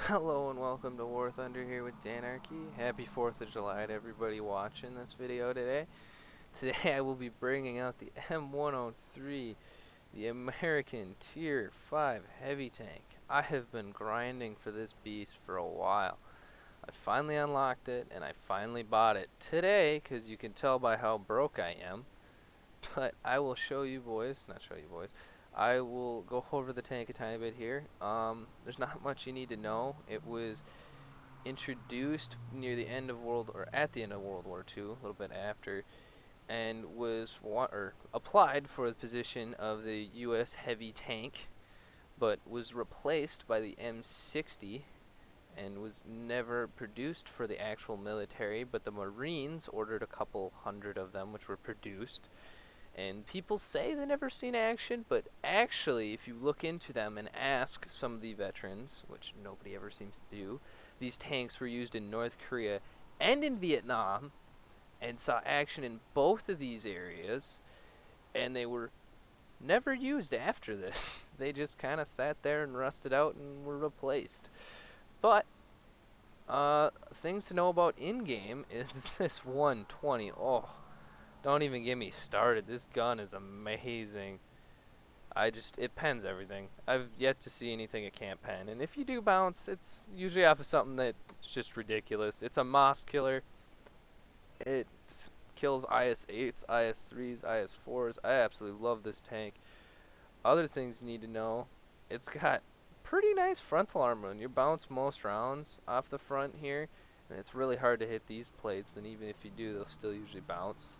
Hello and welcome to War Thunder here with Danarchy. Happy 4th of July to everybody watching this video today. Today I will be bringing out the M103, the American Tier 5 heavy tank. I have been grinding for this beast for a while. I finally unlocked it and I finally bought it today because you can tell by how broke I am. But I will show you boys, not show you boys, I will go over the tank a tiny bit here. There's not much you need to know. It was introduced near the end of at the end of World War II, a little bit after, and was applied for the position of the U.S. heavy tank, but was replaced by the M60 and was never produced for the actual military, but the Marines ordered a couple hundred of them, which were produced. And people say they never seen action, but actually, if you look into them and ask some of the veterans, which nobody ever seems to do, these tanks were used in North Korea and in Vietnam, and saw action in both of these areas, and they were never used after this. They just kind of sat there and rusted out and were replaced. But things to know about in-game is this 120. Oh, don't even get me started. This gun is amazing. It pens everything. I've yet to see anything it can't pen. And if you do bounce, it's usually off of something that's just ridiculous. It's a Moss killer. It kills IS-8s, IS-3s, IS-4s. I absolutely love this tank. Other things you need to know, it's got pretty nice frontal armor. And you bounce most rounds off the front here. And it's really hard to hit these plates. And even if you do, they'll still usually bounce.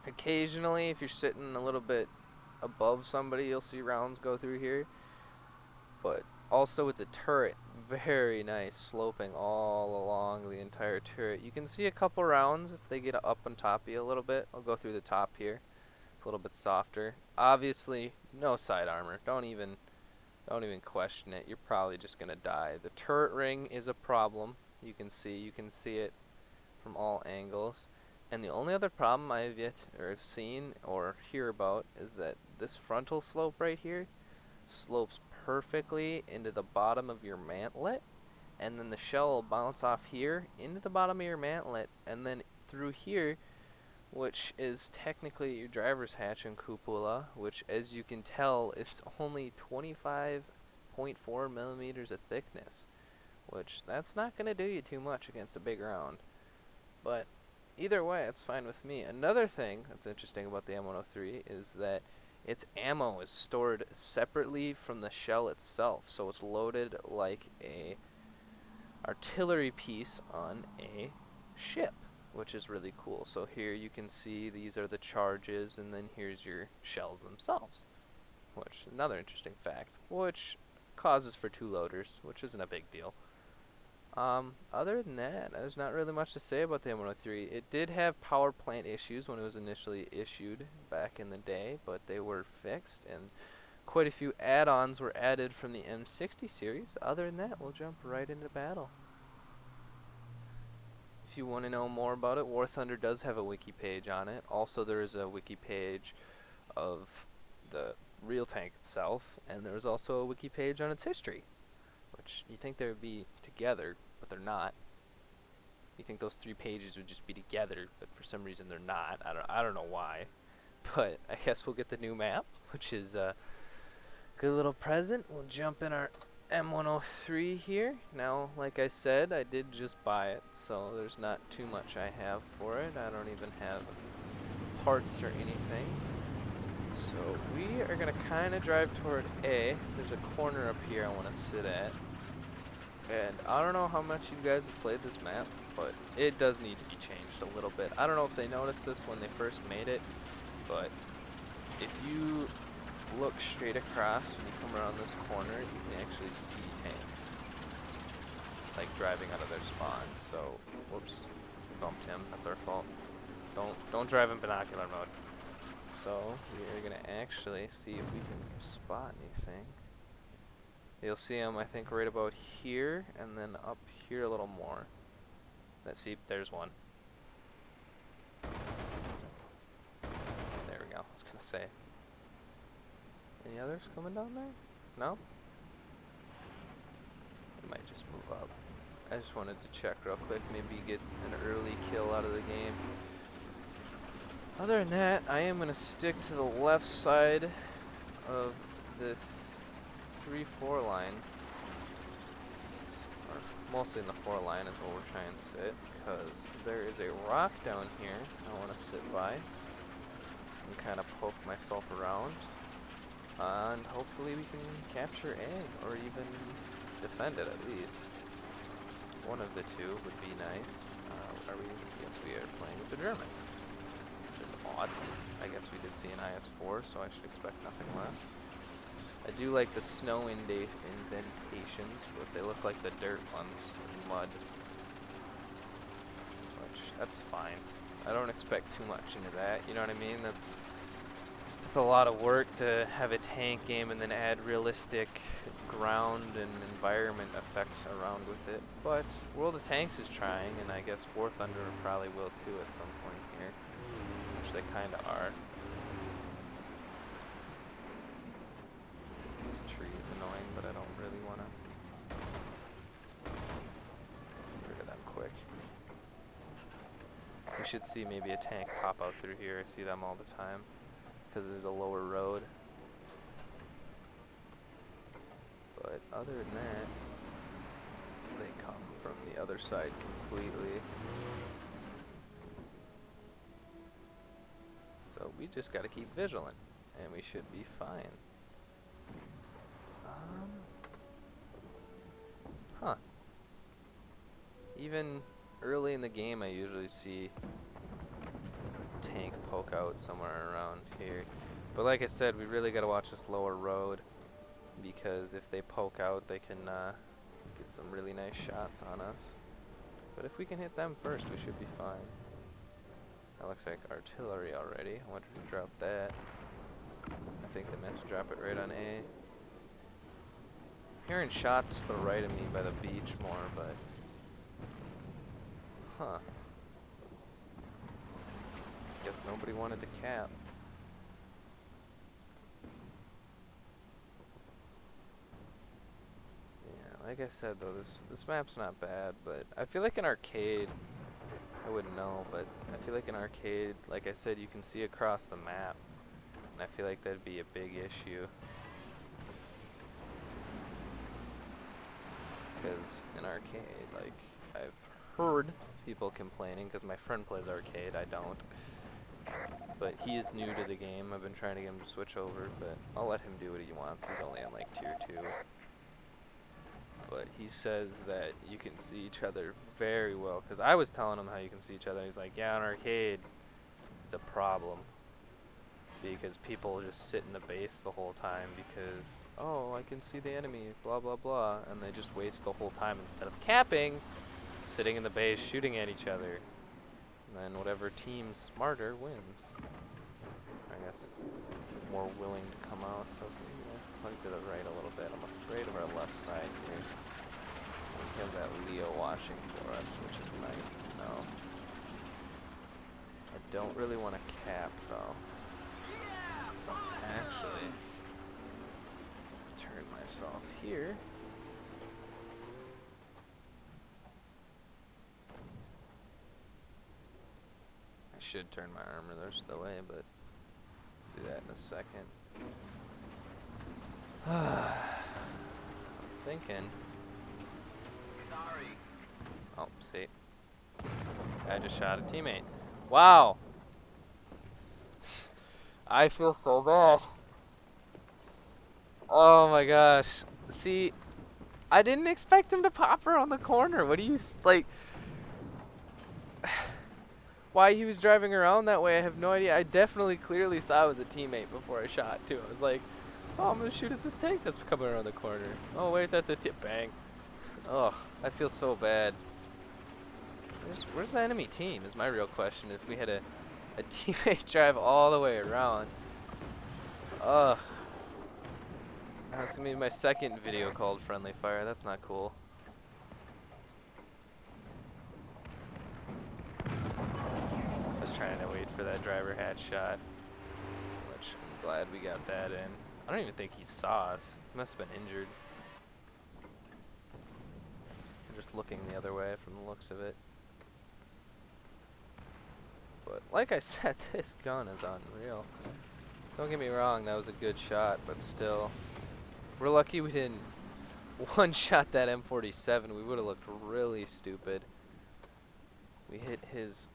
Occasionally, if you're sitting a little bit above somebody, you'll see rounds go through here. But also with the turret, very nice, sloping all along the entire turret. You can see a couple rounds if they get up on top of you a little bit. I'll go through the top here. It's a little bit softer. Obviously, no side armor. Don't even question it. You're probably just gonna die. The turret ring is a problem. You can see it from all angles. And the only other problem I have yet or have seen or hear about is that this frontal slope right here slopes perfectly into the bottom of your mantlet, and then the shell will bounce off here into the bottom of your mantlet and then through here, which is technically your driver's hatch and cupola, which as you can tell is only 25.4 millimeters of thickness, which that's not going to do you too much against a big round. But either way, it's fine with me. Another thing that's interesting about the M103 is that its ammo is stored separately from the shell itself, so it's loaded like a artillery piece on a ship, which is really cool. So here you can see these are the charges, and then here's your shells themselves, which is another interesting fact, which causes for 2 loaders, which isn't a big deal. Other than that, there's not really much to say about the M103. It did have power plant issues when it was initially issued back in the day, but they were fixed, and quite a few add-ons were added from the M60 series. Other than that, we'll jump right into battle. If you want to know more about it, War Thunder does have a wiki page on it. Also, there is a wiki page of the real tank itself, and there's also a wiki page on its history, which you think they would be together, but they're not. You think those 3 pages would just be together, but for some reason they're not. I don't know why. But I guess we'll get the new map, which is a good little present. We'll jump in our M103 here. Now, like I said, I did just buy it, so there's not too much I have for it. I don't even have parts or anything. So we are going to kind of drive toward A. There's a corner up here I want to sit at. And I don't know how much you guys have played this map, but it does need to be changed a little bit. I don't know if they noticed this when they first made it, but if you look straight across when you come around this corner, you can actually see tanks, like driving out of their spawn. So, whoops, bumped him. That's our fault. Don't drive in binocular mode. So we are gonna actually see if we can spot anything. You'll see them, I think, right about here, and then up here a little more. Let's see, there's one. There we go, I was gonna say. Any others coming down there? No? I just wanted to check real quick, maybe get an early kill out of the game. Other than that, I am going to stick to the left side of the 3-4 line. Or mostly in the 4 line is what we're trying to sit, because there is a rock down here I want to sit by and kind of poke myself around. And hopefully we can capture A, or even defend it at least. One of the two would be nice. Yes, we are playing with the Germans. Which is odd. I guess we did see an IS-4, so I should expect nothing less. I do like the snow indentations, but they look like the dirt ones, mud. Which, that's fine. I don't expect too much into that, you know what I mean? That's a lot of work to have a tank game and then add realistic ground and environment effects around with it. But World of Tanks is trying, and I guess War Thunder probably will too at some point here, which they kind of are. This tree is annoying, but I don't really want to get rid of them quick. We should see maybe a tank pop out through here. I see them all the time, because there's a lower road. But other than that, they come from the other side completely. So we just gotta keep vigilant, and we should be fine. Huh. Even early in the game, I usually see tank poke out somewhere around here. But like I said, we really gotta watch this lower road, because if they poke out, they can get some really nice shots on us. But if we can hit them first, we should be fine. That looks like artillery already. I wonder who dropped that. I think they meant to drop it right on A. Hearing shots to the right of me by the beach more, but huh. Guess nobody wanted the cap. Yeah, like I said though, this map's not bad, but I feel like an arcade, I wouldn't know, but I feel like an arcade, like I said, you can see across the map, and I feel like that'd be a big issue. Because in arcade, like, I've heard people complaining, because my friend plays arcade, I don't. But he is new to the game. I've been trying to get him to switch over, but I'll let him do what he wants. He's only on like tier 2. But he says that you can see each other very well, because I was telling him how you can see each other, and he's like, yeah, in arcade, it's a problem. Because people just sit in the base the whole time because, oh, I can see the enemy, blah, blah, blah. And they just waste the whole time instead of capping, sitting in the base, shooting at each other. And then whatever team's smarter wins. I guess more willing to come out. So plug to the right a little bit. I'm afraid of our left side here. We have that Leo watching for us, which is nice to know. I don't really want to cap, though. So actually, turn myself here. I should turn my armor the way, but do that in a second. I'm thinking. Sorry. Oh, see. I just shot a teammate. Wow. I feel so bad. Oh my gosh. See, I didn't expect him to pop around the corner. What do you, like... Why he was driving around that way, I have no idea. I definitely clearly saw it was a teammate before I shot, too. I was like, oh, I'm going to shoot at this tank that's coming around the corner. Oh, wait, that's a bang. Oh, I feel so bad. Where's the enemy team is my real question. If we had a teammate drive all the way around. Ugh. That's gonna be my second video called Friendly Fire. That's not cool. I was trying to wait for that driver hatch shot, which I'm glad we got that in. I don't even think he saw us. He must have been injured. I just looking the other way from the looks of it. But like I said, this gun is unreal. Don't get me wrong, that was a good shot, but still. We're lucky we didn't one-shot that M47. We would have looked really stupid. We hit his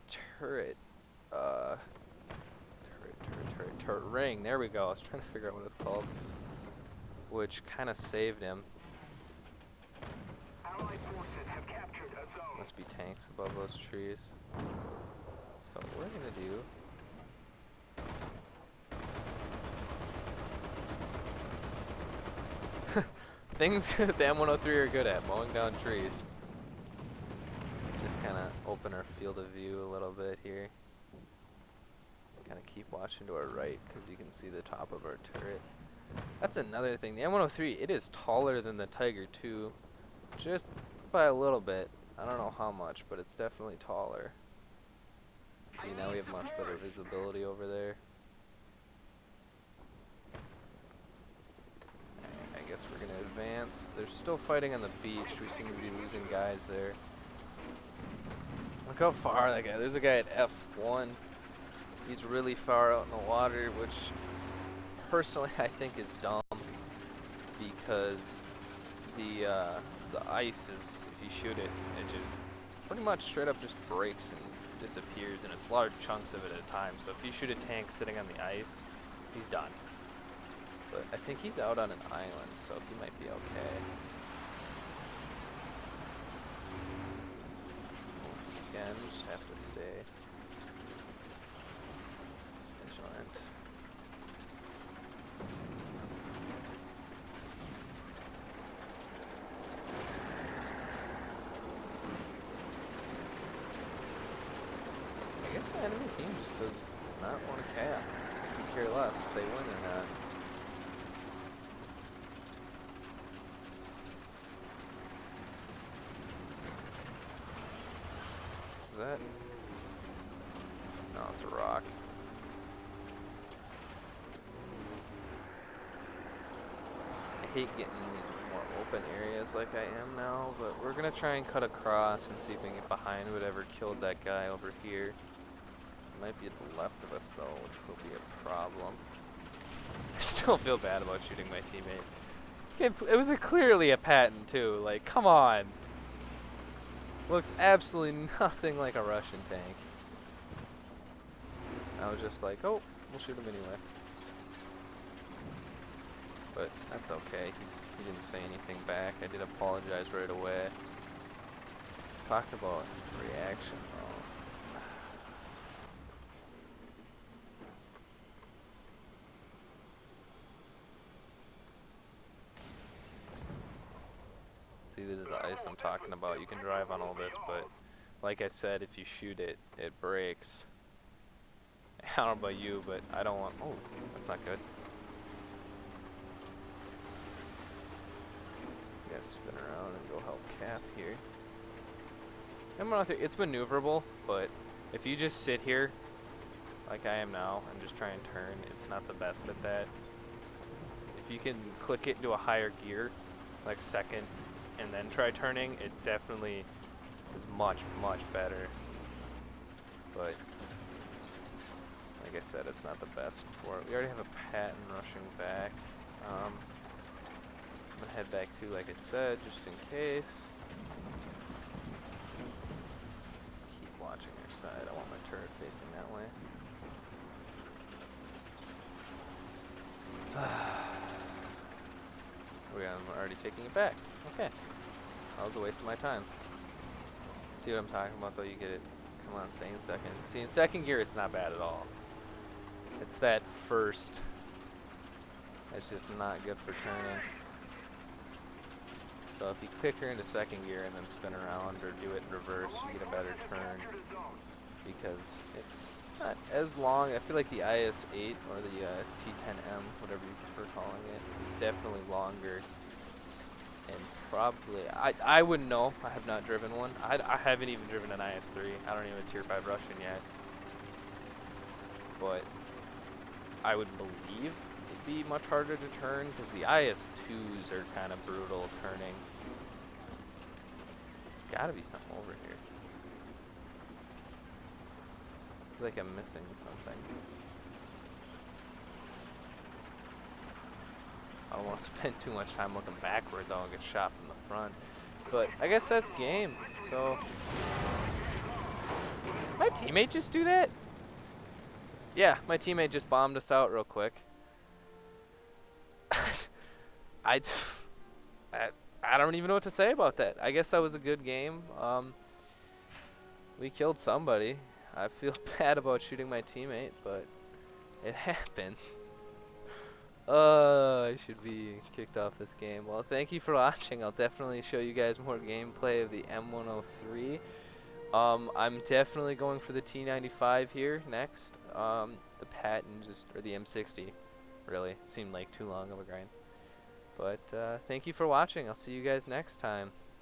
turret, turret ring. There we go. I was trying to figure out what it's called, which kind of saved him. Must be tanks above those trees. So what we're gonna do. Things that the M103 are good at, mowing down trees. Just kind of open our field of view a little bit here. Kind of keep watching to our right because you can see the top of our turret. That's another thing. The M103, it is taller than the Tiger II, just by a little bit. I don't know how much, but it's definitely taller. See, now we have much better visibility over there. I guess we're going to advance. They're still fighting on the beach. We seem to be losing guys there. Look how far that guy. There's a guy at F1. He's really far out in the water, which personally I think is dumb because the ice is, if you shoot it, it just pretty much straight up just breaks and disappears, and it's large chunks of it at a time. So if you shoot a tank sitting on the ice, he's done. But I think he's out on an island, so he might be okay. Again, just have to stay vigilant. I guess the enemy team just does not want to cap. They could care less if they win or not. Is that? No, it's a rock. I hate getting in these more open areas like I am now, but we're gonna try and cut across and see if we can get behind whatever killed that guy over here. It might be at the left of us though, which will be a problem. I still feel bad about shooting my teammate. It was clearly a Patton too, like come on. Looks absolutely nothing like a Russian tank. I was just like, oh, we'll shoot him anyway. But that's okay, he didn't say anything back. I did apologize right away. Talk about reaction though. See, this is the ice I'm talking about. You can drive on all this, but like I said, if you shoot it, it breaks. I don't know about you, but I don't want... Oh, that's not good. You gotta spin around and go help Cap here. It's maneuverable, but if you just sit here, like I am now, and just try and turn, it's not the best at that. If you can click it into a higher gear, like second, and then try turning, it definitely is much, much better. But like I said, it's not the best for it. We already have a Patton rushing back. I'm gonna head back too, like I said, just in case. Keep watching your side. I want my turret facing that way. I'm already taking it back. Okay. That was a waste of my time. See what I'm talking about though? You get it. Come on, stay in second. See, in second gear, it's not bad at all. It's that first. It's just not good for turning. So if you kick her into second gear and then spin around or do it in reverse, you get a better turn. Because it's not as long. I feel like the IS-8 or the T10M, whatever you prefer calling it, is definitely longer. And probably, I wouldn't know. I have not driven one. I haven't even driven an IS-3. I don't even have a Tier 5 Russian yet. But I would believe it'd be much harder to turn because the IS-2s are kind of brutal turning. Gotta be something over here. I feel like I'm missing something. I don't want to spend too much time looking backward though and get shot from the front. But I guess that's game. So my teammate just do that? Yeah, my teammate just bombed us out real quick. I don't even know what to say about that. I guess that was a good game. We killed somebody. I feel bad about shooting my teammate, but it happens. I should be kicked off this game. Well, thank you for watching. I'll definitely show you guys more gameplay of the M103. I'm definitely going for the T95 here next. The Patton or the M60 really seemed like too long of a grind. But thank you for watching. I'll see you guys next time.